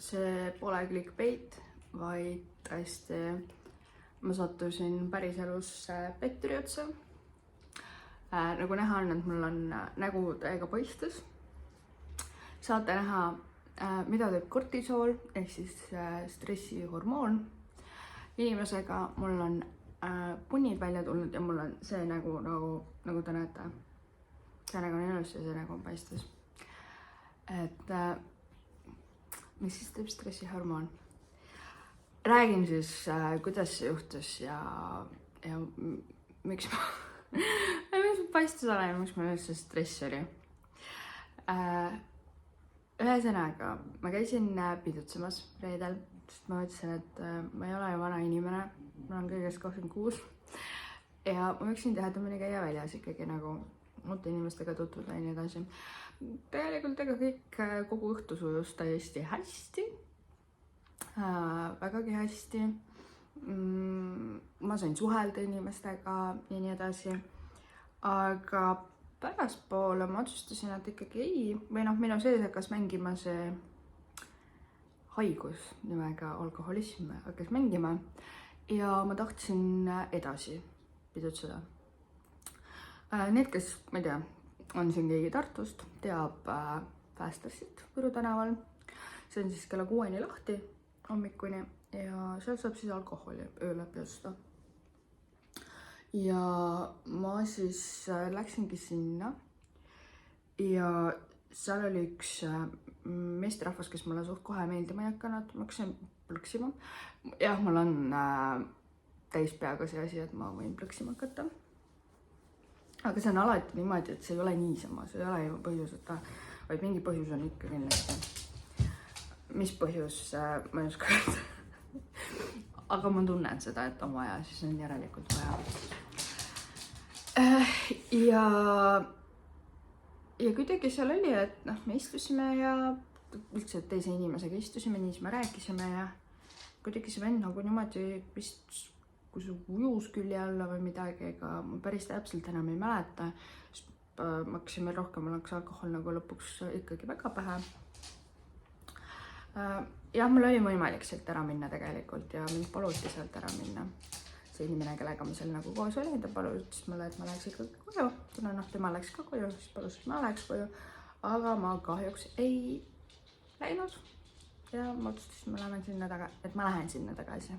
see pole clickbait, vaid tõesti ma sattusin päriselus petturi otsa. Nagu näha on, et mul on nägu täiega paistes. Saate näha, mida teeb kortisool ehk siis stressihormoon. Inimesega mul on punnid välja tulnud ja mul on see nägu, nagu te näete. See nägu on ilus ja see nägu on paistes. Et mis siis teeb stressihormoon? Räägin siis, kuidas see juhtus ja miks ma paistes olen ja miks ma üldse stress oli. Ühesõnaga, ma käisin pidutsemas reedel, sest ma mõtlesin, et ma ei ole ju vana inimene, ma olen kõigest 26 ja ma võiksin tihedamini käia väljas ikkagi nagu uute inimestega tutvuda ja nii edasi. Tegelikult kogu õhtu sujus täiesti hästi, vägagi hästi. Ma sain suhelda inimestega ja nii edasi, aga pärastpoole ma otsustasin, et ikkagi ei, või minu sees hakkas mängima see haigus nimega alkoholism hakkas mängima ja ma tahtsin edasi pidutseda. Need, kes, ma ei tea, on siin keegi Tartust, teab Päästersit Võru tänaval. See on siis kella 6-ni lahti hommikuni ja seal saab siis alkoholi öö läbi osta. Ja ma siis läksingi sinna ja seal oli üks meesterahvas, kes mulle suht kohe meeldima ei hakanud, ma hakkasin plõksima. Jah, mul on täis peaga see asi, et ma võin plõksima hakata. Aga see on alati niimoodi, et see ei ole niisama, see ei ole ju põhjuseta, vaid mingi põhjus on ikka kindlasti. Mis põhjus, ma ei oska öelda. Aga ma tunnen seda, et on vaja, siis on järelikult vaja. Ja kuidagi seal oli, et me istusime ja üldse teise inimesega istusime, nii siis me rääkisime ja kuidagi see vend nagu niimoodi vist kui see ujus külje alla või midagi, ega ma päris täpselt enam ei mäleta. Ma hakkasin veel rohkem, mul hakkas alkohol nagu lõpuks ikkagi väga pähe. Jah, mul oli võimalik sealt ära minna tegelikult ja mind paluti sealt ära minna. See inimene, kellega ma seal nagu koos oli, ta palus mulle, et ma läheks ikkagi koju. Kuna tema läks ka koju, siis palus, et ma läheks koju. Aga ma kahjuks ei läinud ja ma otsustasin, et ma lähen sinna tagasi.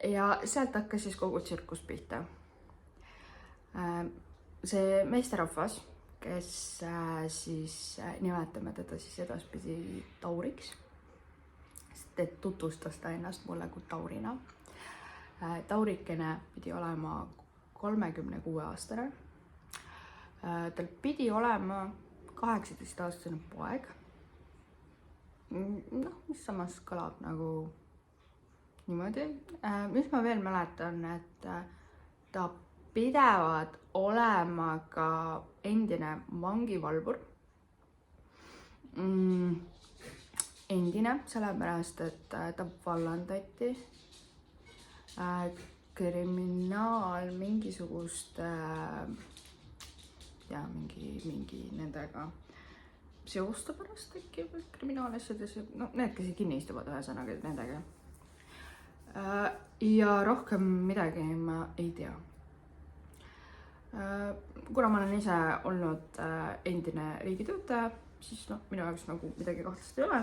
Ja sealt hakkas siis kogu tsirkus pihta. See meesterahvas, kes siis nimetame teda siis edaspidi Tauriks, sest tutvustas ta ennast mulle kui Taurina. Taurikene pidi olema 36-aastane. Tal pidi olema 18-aastane poeg. Mis samas kõlab nagu niimoodi. Mis ma veel mäletan, et ta pidevad olema ka endine vangivalvur. Endine, sellepärast, et ta vallandati kriminaal mingisugust ja mingi nendega seosta pärast äkki kriminaalasjades. Need, kes kinni istuvad ühesõnaga nendega. Ja rohkem midagi ma ei tea. Kuna ma olen ise olnud endine riigitöötaja, siis minu jaoks nagu midagi kahtlast ei ole.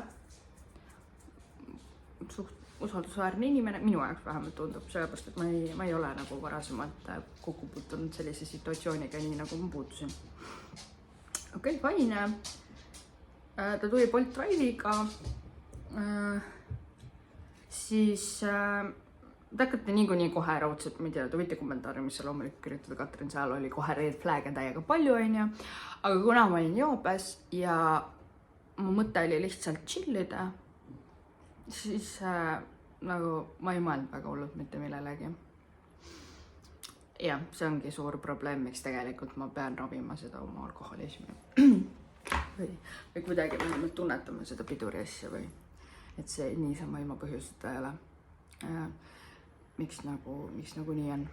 Suht usaldusväärne inimene, minu jaoks vähemalt tundub, sellepärast, et ma ei ole nagu varasemalt kokku puutunud sellise situatsiooniga, nii nagu ma puutusin. Okei, fine. Ta tuli Bolt Drive'iga. Siis ta hakati niikuinii kohe raudselt, ma ei tea, te võite kommentaari, mis seal loomulikult kirjutada, Katrin, seal oli kohe red flag'e täiega palju, onju. Aga kuna ma olin joobes ja mu mõte oli lihtsalt chillida, siis nagu ma ei mõelnud väga hullult mitte millelegi. Ja see ongi suur probleem, miks tegelikult ma pean ravima seda oma alkoholismi. Või kuidagi me tunnetame seda piduri asja või et see niisama ilma põhjuseta ei ole. Miks nagu nii on.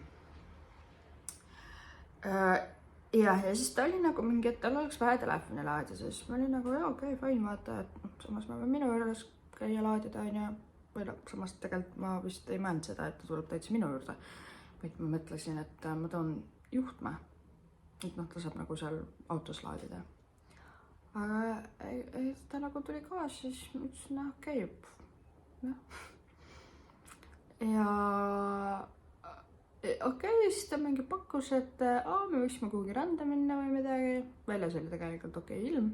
Ja siis ta oli nagu mingi, et tal oleks vähe telefoni laadis ja siis ma olin nagu, okei, fine, vaata, et samas ma võin minu juures käia laadida, onju. Või samas tegelikult ma vist ei mõelnud seda, et ta tuleb täitsa minu juurde. Vaid ma mõtlesin, et ma toon juhtme. Et ta saab nagu seal autos laadida. Aga ta nagu tuli kaasa, siis ma ütlesin, okei. Ja siis ta mingi pakkus, et me võiksime kuhugi randa minna või midagi. Väljas oli tegelikult okei ilm.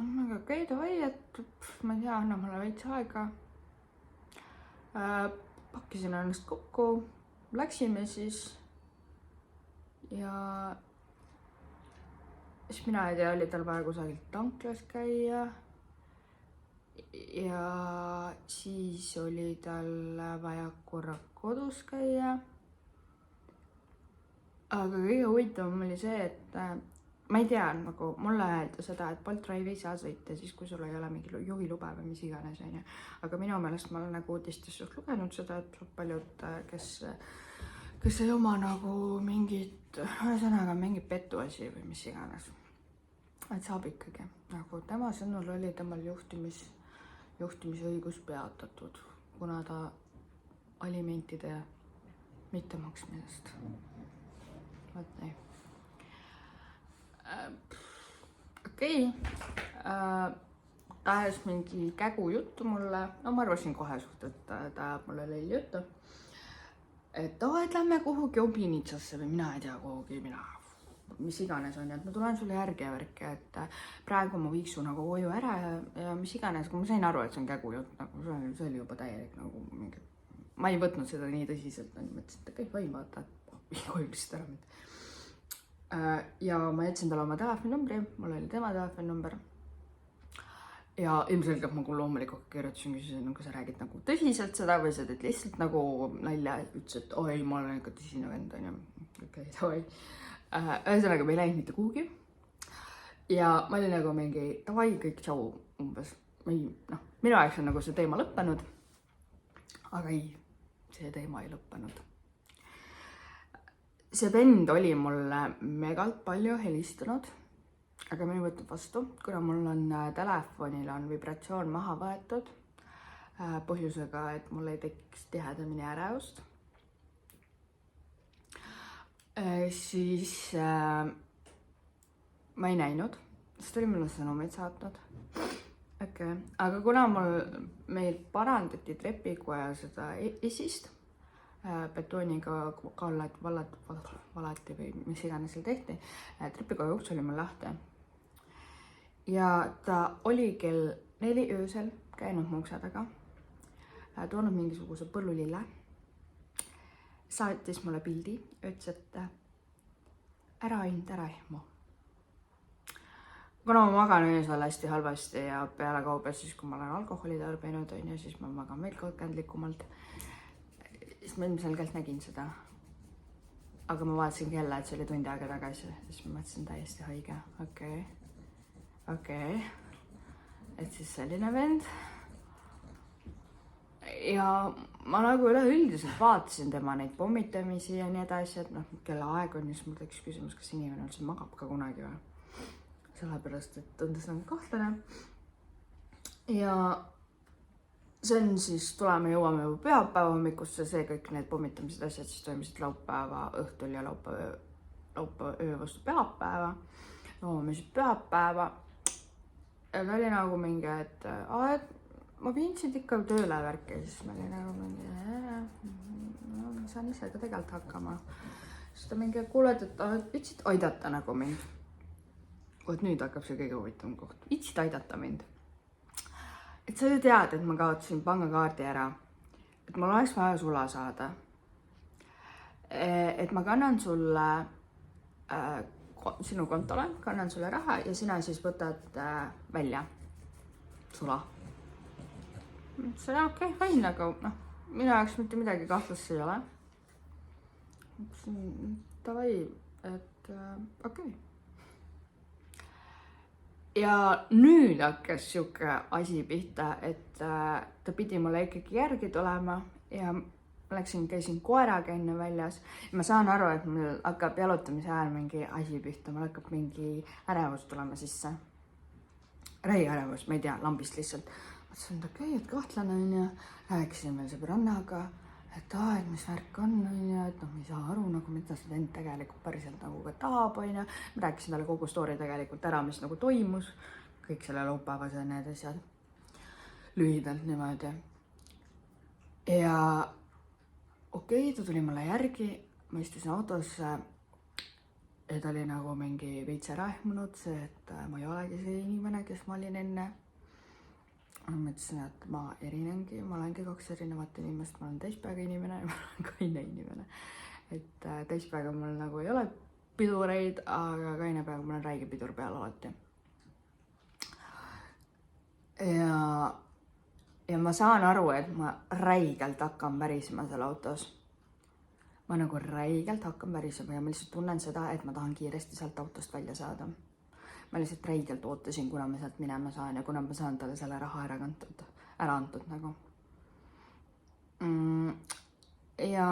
Ma okei, davai, et ma ei tea, anna mulle veits aega. Pakkisin ennast kokku, läksime siis ja siis mina ei tea, oli tal vaja kusagilt tanklas käia ja siis oli tal vaja korra kodus käia. Aga kõige huvitavam oli see, et ma ei tea, nagu mulle öelda seda, et Bolt Drive ei saa sõita siis, kui sul ei ole mingi juhilube või mis iganes, onju. Aga minu meelest ma olen nagu uudistes lugenud seda, et paljud, kes ei oma nagu mingit, ühesõnaga mingit petuasi või mis iganes. Et saab ikkagi. Nagu tema sõnul oli temal juhtimisõigus peatatud, kuna ta alimentide mittemaksmisest. Vot nii. Okei. Ta ajas mingi kägu juttu mulle. No ma arvasin kohe suht, et ta ajab mulle lelli juttu. Et et lähme kuhugi Obinitsasse või mina ei tea kuhugi, mis iganes on. Et ma tulen sulle järgi ja värki, et praegu ma viiks su nagu koju ära ja mis iganes. Kui ma sain aru, et see on kägu jutt, nagu see oli juba täielik nagu mingi. Ma ei võtnud seda nii tõsiselt. Mõtlesin, et kõik võin vaata, et koju lihtsalt ära mind. Ja ma jätsin talle oma telefoninumbri, mul oli tema telefoninumber. Ja ilmselgelt ma loomulikult kirjutasin, küsisin, kas sa räägid nagu tõsiselt seda või sa teed lihtsalt nagu nalja. Ütles, et oi, ma olen ikka tõsine vend, on ju. Okei, davai. Ühesõnaga, me ei läinud mitte kuhugi. Ja ma olin nagu mingi, davai, kõik tšau umbes. Minu ajaks on nagu see teema lõppenud. Aga ei, see teema ei lõppenud. See vend oli mulle megalt palju helistanud, aga ma ei võtnud vastu, kuna mul on telefonil on vibratsioon maha võetud põhjusega, et mul ei tekiks tihedamini ärevust. Siis ma ei näinud, sest oli mulle sõnumeid saatnud. Okay. Aga kuna meil parandati trepikoja seda esist, betooniga valati või mis iganes seal tehti. Trepikoja uks oli mul lahti. Ja ta oli kell 4 öösel käinud mu ukse taga, toonud mingisuguse põllulille, saatis mulle pildi, ütles, et ära ehmu. Kuna ma magan öösel hästi halvasti ja peale kaubes, siis kui ma olen alkoholi tarbinud, siis ma magan veel kõrgendlikumalt. Siis ma ilmselgelt nägin seda. Aga ma vaatasin kella, et see oli tundi aega tagasi. Siis ma mõtlesin täiesti haige. Okei. Et siis selline vend. Ja ma nagu üleüldiselt vaatasin tema neid pommitamisi ja nii edasi, et kelle aeg on, siis mul tekkis küsimus, kas inimene üldse magab ka kunagi või. Sellepärast, et tundus nagu kahtlane. Ja see on siis, jõuame pühapäeva hommikusse, see kõik need pommitamised asjad siis toimusid laupäeva õhtul ja laupäeva öö vastu pühapäeva. Jõuame siis pühapäeva. Ja ta oli nagu mingi, et ma viin sind ikka tööle värki, siis ma oli nagu mingi, ma saan ise ka tegelikult hakkama. Siis ta mingi kuuled, et vitsid aidata nagu mind. Et nüüd hakkab see kõige huvitavam koht. Vitsid aidata mind. Et sa ju tead, et ma kaotasin pangakaardi ära. Et mul oleks vaja sula saada. Et ma kannan sulle sinu kontole, kannan sulle raha ja sina siis võtad välja sula. See on okei, fine, aga minu jaoks mitte midagi kahtlust ei ole. Davai, et okei. Ja nüüd hakkas siuke asi pihta, et ta pidi mulle ikkagi järgi tulema ja käisin koeraga enne väljas. Ja ma saan aru, et mul hakkab jalutamise ajal mingi asi pihta, mul hakkab mingi ärevus tulema sisse. räige ärevus, ma ei tea, lambist lihtsalt. Mõtlesin, et okei, et kahtlane on ja rääkisin veel sõbrannaga, et mis värk on ja et ma ei saa aru nagu, mida see vend tegelikult päriselt nagu ka tahab, on ja ma rääkisin talle kogu story tegelikult ära, mis nagu toimus, kõik selle laupäevase need asjad, lühidalt niimoodi. Ja okei, ta tuli mulle järgi, ma istusin autosse ja ta oli nagu mingi veits ära ehmunud see, et ma ei olegi see inimene, kes ma olin enne. Ma mõtlesin, et ma erinengi, ma olengi 2 erinevat inimest, ma olen täispäega inimene ja ma olen kaine inimene. Et täispäega mul nagu ei ole pidureid, aga kaine päev mul on räige pidur peal alati. Ja ma saan aru, et ma räigelt hakkan värisema seal autos. Ma nagu räigelt hakkan värisema ja ma lihtsalt tunnen seda, et ma tahan kiiresti sealt autost välja saada. Ma lihtsalt räigelt ootasin, kuna ma sealt minema saan ja kuna ma saan talle selle raha ära antud nagu. Ja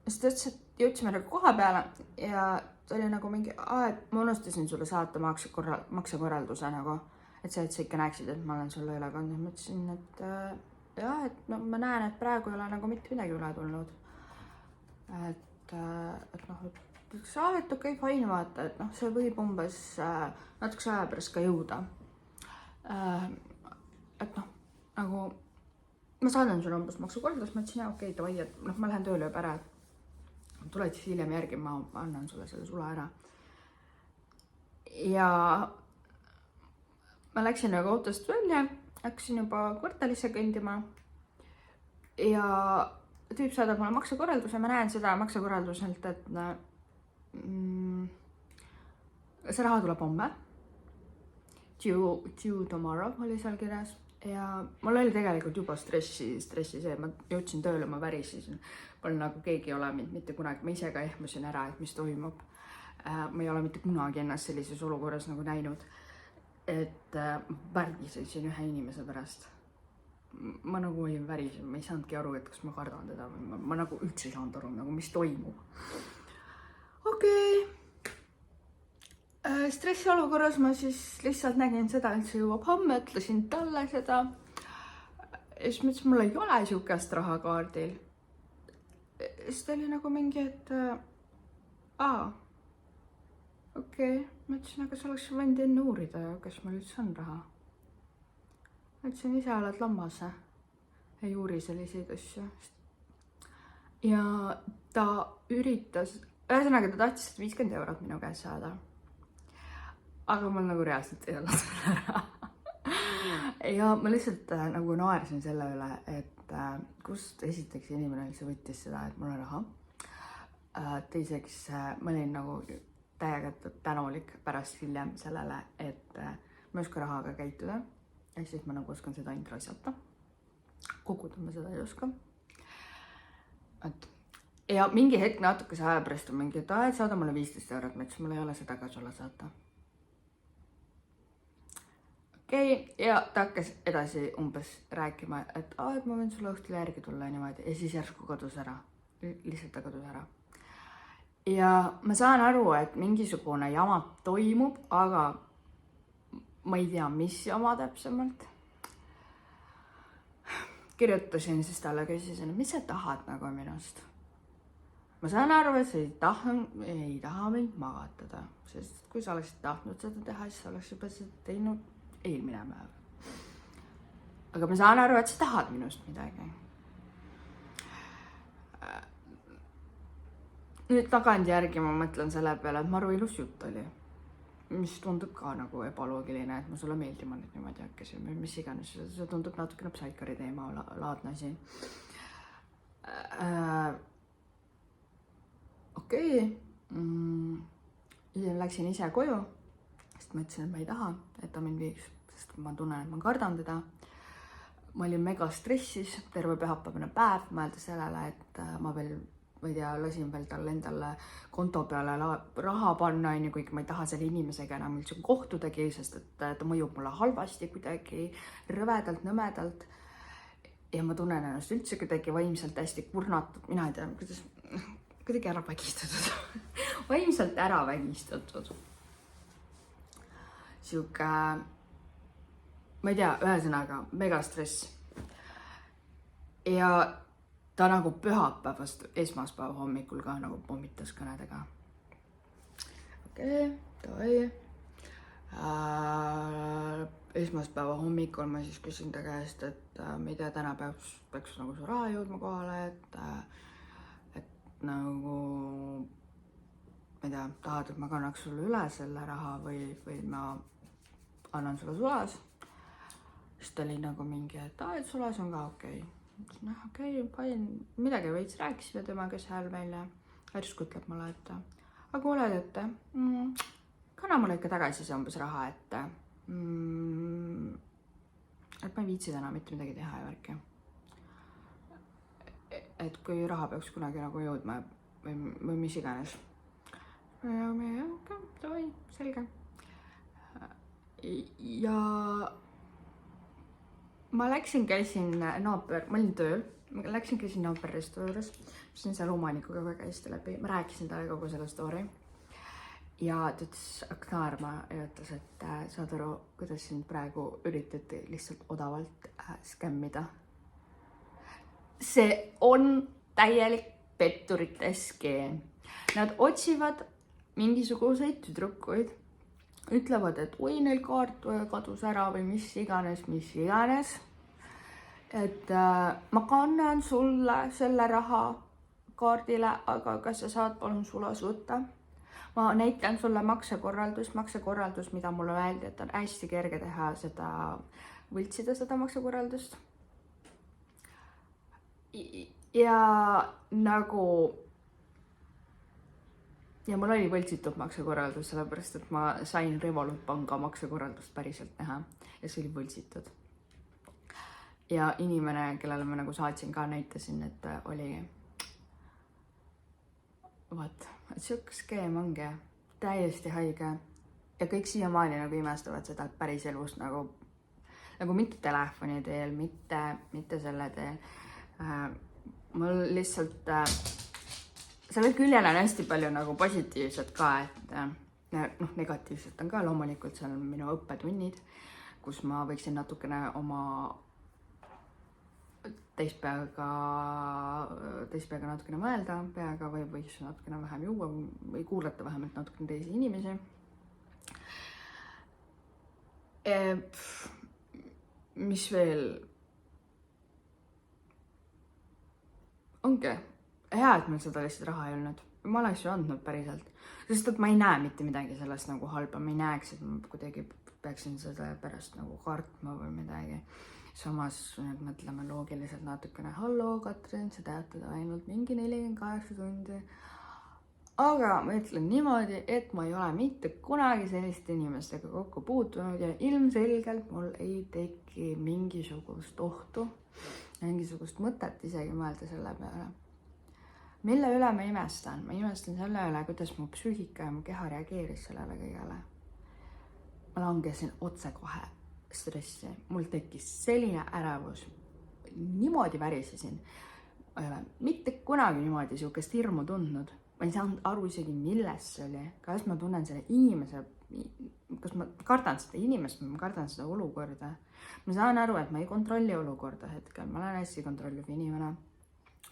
siis ta ütles, et jõudsime nagu koha peale ja ta oli nagu mingi, et ma unustasin sulle saata maksekorralduse nagu, et sa ikka näeksid, et ma olen sulle üle kandnud. Ma ütlesin, et jah, et no, ma näen, et praegu ei ole nagu mitte midagi üle tulnud. Et noh, et okei, fine vaata, et noh, see võib umbes natukese aja pärast ka jõuda. Et noh, nagu ma saadan sulle umbes maksukorraldus, ma ütlesin, okei, davai, et noh, ma lähen tööle juba ära, et tuled siis hiljem järgi, ma annan sulle selle sula ära. Ja ma läksin nagu autost välja, hakkasin juba kvartalisse kõndima ja tüüp saadab mulle maksekorralduse, ma näen seda maksekorralduselt, et see raha tuleb homme. Due tomorrow oli seal kirjas ja mul oli tegelikult juba stressi see, ma jõudsin tööle, ma värisesin. Mul nagu keegi ei ole mind mitte kunagi, ma ise ka ehmusin ära, et mis toimub. Ma ei ole mitte kunagi ennast sellises olukorras nagu näinud, et värisesin ühe inimese pärast. Ma nagu olin väris, ma ei saanudki aru, et kas ma kardan teda või ma nagu üldse ei saanud aru, nagu mis toimub. Okei. Stressi olukorras ma siis lihtsalt nägin seda, et see jõuab homme, ütlesin talle seda. Ja siis mõtlesin, mul ei ole siukest raha kaardil. Siis ta oli nagu mingi, et okei. Ma ütlesin, aga sa oleks võinud enne uurida, kas mul üldse on raha. Ma ütlesin, ise oled lammas, ei uuri selliseid asju. Ja ta üritas, ühesõnaga ta tahtis 50 eurot minu käest saada. Aga mul nagu reaalselt ei olnud selle ära. Ja ma lihtsalt nagu naersin selle üle, et kust esiteks inimene üldse võttis seda, et mul on raha. Teiseks ma olin nagu täiega tänulik pärast hiljem sellele, et ma ei oska rahaga käituda. Ehk siis ma nagu oskan seda ainult raisata. Koguda ma seda ei oska. Ja mingi hetk natukese aja pärast on mingi, et saada mulle 15 eurot, ma ütlesin, mul ei ole seda ka sulle saata. Okei, ja ta hakkas edasi umbes rääkima, et ma võin sulle õhtul järgi tulla niimoodi ja siis järsku kadus ära. Lihtsalt ta kadus ära. Ja ma saan aru, et mingisugune jama toimub, aga ma ei tea, mis jama täpsemalt. Kirjutasin siis talle, küsisin, mis sa tahad nagu minust? Ma saan aru, et sa ei taha mind magatada, sest kui sa oleksid tahtnud seda teha, siis sa oleks juba seda teinud eelmine päev. Aga ma saan aru, et sa tahad minust midagi. Nüüd tagantjärgi ma mõtlen selle peale, et maru ilus jutt oli. Mis tundub ka nagu ebaloogiline, et ma sulle meeldima nüüd niimoodi hakkasin. Mis iganes, see tundub natukene psaikari teema laadne asi. Okei. Läksin ise koju, sest ma ütlesin, et ma ei taha, et ta mind viiks, sest ma tunnen, et ma kardan teda. Ma olin mega stressis, terve pühapäevane päev, mõelda sellele, et ma veel, ma ei tea, lasin veel talle endale konto peale raha panna, kuigi ma ei taha selle inimesega enam üldse kohtudagi, sest et ta mõjub mulle halvasti kuidagi, rõvedalt, nõmedalt. Ja ma tunnen ennast üldse kuidagi vaimselt hästi kurnatud, mina ei tea, kuidagi ära vägistatud. Vaimselt ära vägistatud. Siuke ma ei tea, ühesõnaga mega stress. Ja ta nagu pühapäevast esmaspäeva hommikul ka nagu pommitas kõnedega. Okei, toi. Esmaspäeva hommikul ma siis küsin ta käest, et mida täna peaks nagu su raha jõudma kohale, et nagu ma ei tea, tahad, et ma kannaks sulle üle selle raha või ma annan sulle sulas. Siis ta oli nagu mingi, et sulas on ka okei. Noh, okei, midagi veits rääkisime temaga seal veel ja järsku ütleb mulle, et aga kuule, et kanna mulle ikka tagasi see umbes raha, et ma ei viitsi täna mitte midagi teha ja värki. Et kui raha peaks kunagi nagu jõudma või mis iganes. Okei, selge. Ja ma käisin naaber, ma olin tööl, käisin naaberristu juures, mis on seal omanikuga väga hästi läbi, ma rääkisin talle kogu selle story. Ja ta ütles naerma ja ütles, et saad aru, kuidas sind praegu üritati lihtsalt odavalt skämmida. See on täielik petturite skeem. Nad otsivad mingisuguseid tüdrukuid, ütlevad, et oi, neil kaart kadus ära või mis iganes. Et ma kannan sulle selle raha kaardile, aga kas sa saad palun sulas võtta? Ma näitan sulle maksekorraldus, mida mulle öeldi, et on hästi kerge teha seda, võltsida seda maksekorraldust. Ja nagu, ja mul oli võltsitud maksekorraldus, sellepärast, et ma sain Revolut panga maksekorraldust päriselt näha ja see oli võltsitud. Ja inimene, kellele ma nagu saatsin ka, näitasin, et oli vaat, et siuke skeem ongi täiesti haige ja kõik siiamaani nagu imestavad seda, et päris elus nagu mitte telefoni teel, mitte selle teel. Mul lihtsalt sellel küljel on hästi palju nagu positiivset ka, et negatiivselt on ka loomulikult, seal on minu õppetunnid, kus ma võiksin natukene oma teispeaga natukene mõelda peaga või võiks natukene vähem juua või kuulata vähemalt natukene teisi inimesi. Mis veel? Ongi hea, et meil seda lihtsalt raha ei olnud. Ma oleks ju andnud päriselt. Sest et ma ei näe mitte midagi sellest nagu halba. Ma ei näeks, et ma kuidagi peaksin seda pärast nagu kartma või midagi. Samas nüüd mõtleme loogiliselt natukene, hallo Katrin, sa teatada ainult mingi 48 tundi. Aga ma ütlen niimoodi, et ma ei ole mitte kunagi selliste inimestega kokku puutunud ja ilmselgelt mul ei teki mingisugust ohtu, mingisugust mõtet isegi mõelda selle peale. Mille üle ma imestan? Ma imestan selle üle, kuidas mu psüühika ja mu keha reageeris sellele kõigele. Ma langesin otse kohe stressi. Mul tekkis selline ärevus. Niimoodi värisesin. Ma ei ole mitte kunagi niimoodi siukest hirmu tundnud. Ma ei saanud aru isegi, milles see oli. Kas ma tunnen selle inimese, kas ma kardan seda inimest või ma kardan seda olukorda. Ma saan aru, et ma ei kontrolli olukorda hetkel. Ma olen hästi kontrolliv inimene.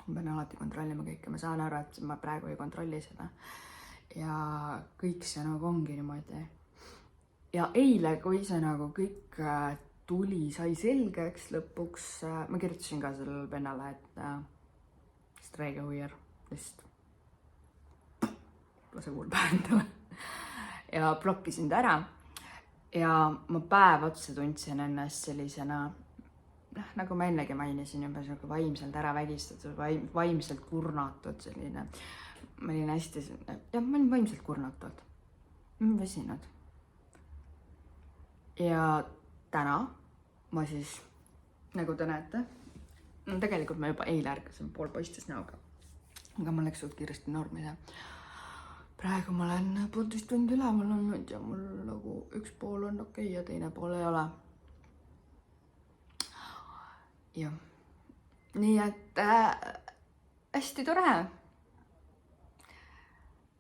Ma pean alati kontrollima kõike. Ma saan aru, et ma praegu ei kontrolli seda. Ja kõik see nagu ongi niimoodi. Ja eile, kui see nagu kõik tuli, sai selgeks lõpuks, ma kirjutasin ka sellele vennale, et sträige huier, lihtsalt lase kuulpäev endale. Ja blokkisin ta ära ja ma päev otsa tundsin ennast sellisena, nagu ma ennegi mainisin, juba vaimselt ära vägistatud, vaimselt kurnatud selline. Ma olin hästi, ma olin vaimselt kurnatud, väsinud. Ja täna ma siis, nagu te näete, tegelikult ma juba eile ärkasin pool poistes näoga, aga ma läks suht kiiresti normi. Praegu ma olen 1,5 tundi üleval olnud ja mul nagu üks pool on okei ja teine pool ei ole. Ja nii et hästi tore.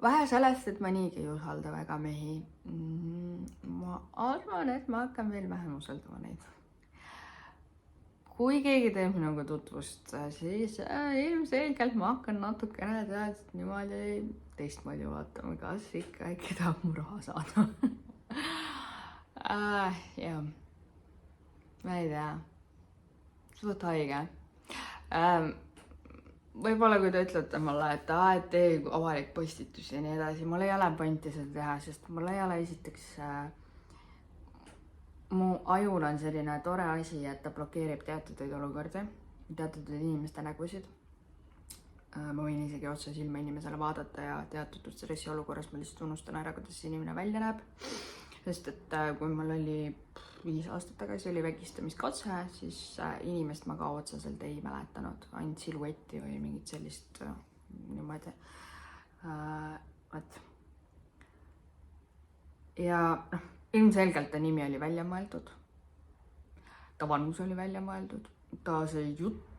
Vähe sellest, et ma niigi ei usalda väga mehi. Ma arvan, et ma hakkan veel vähem usaldama neid. kui keegi teeb minuga tutvust, siis ilmselgelt ma hakkan natukene tead niimoodi teistmoodi vaatama, kas ikka äkki tahab mu raha saada. Jah, ma ei tea, suht haige. Võib-olla kui te ütlete mulle, et tee avalik postitus ja nii edasi, mul ei ole pointi seda teha, sest mul ei ole esiteks mu ajul on selline tore asi, et ta blokeerib teatud olukordi, teatud inimeste nägusid. Ma võin isegi otse silma inimesele vaadata ja teatud stressi olukorras ma lihtsalt unustan ära, kuidas see inimene välja näeb. Sest et kui mul oli 5 aastat tagasi oli vägistamiskatse, siis inimest ma ka otseselt ei mäletanud, ainult siluetti või mingit sellist niimoodi. Ja ilmselgelt ta nimi oli välja mõeldud, ta vanus oli välja mõeldud, ta see jutt,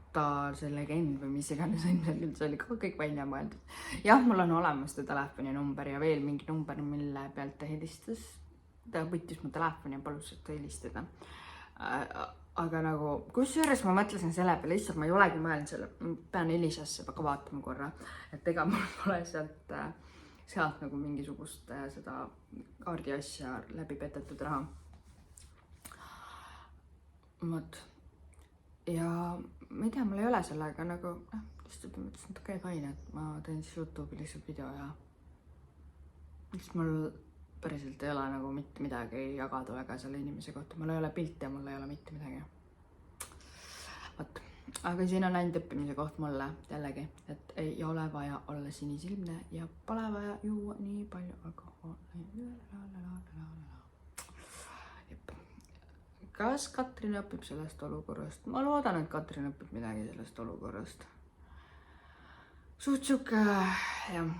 see legend või mis iganes ilmselgelt, see oli ka kõik välja mõeldud. Jah, mul on olemas ta telefoninumber ja veel mingi number, mille pealt ta helistas. Ta võttis mu telefoni ja palus seda helistada. Aga nagu, kusjuures ma mõtlesin selle peale, lihtsalt ma ei olegi mõelnud selle, pean Elisasse ka vaatama korra, et ega mul pole sealt nagu mingisugust seda kaardi asja läbi petetud raha. Ja ma ei tea, mul ei ole sellega nagu, lihtsalt mõtlesin, et okei, fine, et ma teen siis YouTube'i lihtsalt video ja lihtsalt mul päriselt ei ole nagu mitte midagi jagada väga selle inimese kohta, mul ei ole pilti ja mul ei ole mitte midagi. Võt. Aga siin on ainult õppimise koht mulle jällegi, et ei ole vaja olla sinisilmne ja pole vaja juua nii palju alkoholi. Kas Katrin õpib sellest olukorrast? Ma loodan, et Katrin õpib midagi sellest olukorrast. Suht siuke, jah.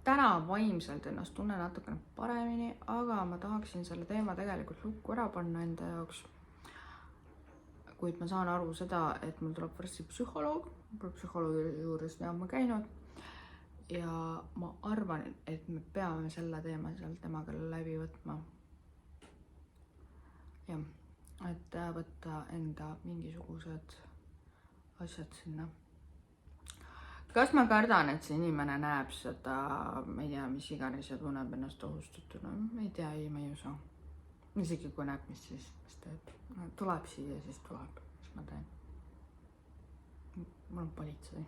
Täna vaimselt ennast tunnen natukene paremini, aga ma tahaksin selle teema tegelikult lukku ära panna enda jaoks. Kuid ma saan aru seda, et mul tuleb varsti psühholoog. Psühholoogi juures ma käinud. Ja ma arvan, et me peame selle teema seal temaga läbi võtma. Jah, et võtta enda mingisugused asjad sinna. Kas ma kardan, et see inimene näeb seda, ma ei tea, mis iganes ja tunneb ennast ohustutuna? Ma ei tea, ma ei usu. Isegi kui näeb, mis siis teeb. Tuleb siia, siis tuleb. Mis ma teen? Mul on politsei.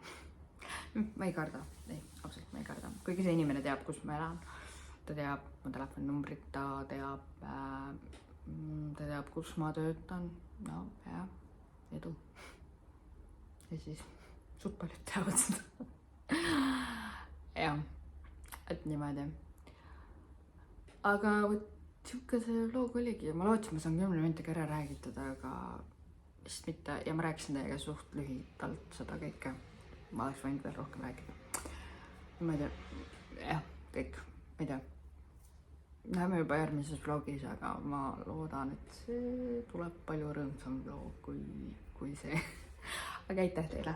Ma ei karda. Ei, absoluutselt ma ei karda. Kuigi see inimene teab, kus ma elan. Ta teab mu telefoninumbrit, ta teab, kus ma töötan. No, jah, edu. Ja siis suht paljud teavad seda. Jah, et niimoodi. Aga siuke see loog oligi. Ma lootsin, ma saan 10 minutiga ära räägitud, aga vist mitte. Ja ma rääkisin teiega suht lühidalt seda kõike. Ma oleks võinud veel rohkem rääkida. Niimoodi, jah, kõik, ma ei tea. Näeme juba järgmises vlogis, aga ma loodan, et see tuleb palju rõõmsam vlog kui see. Aga aitäh teile!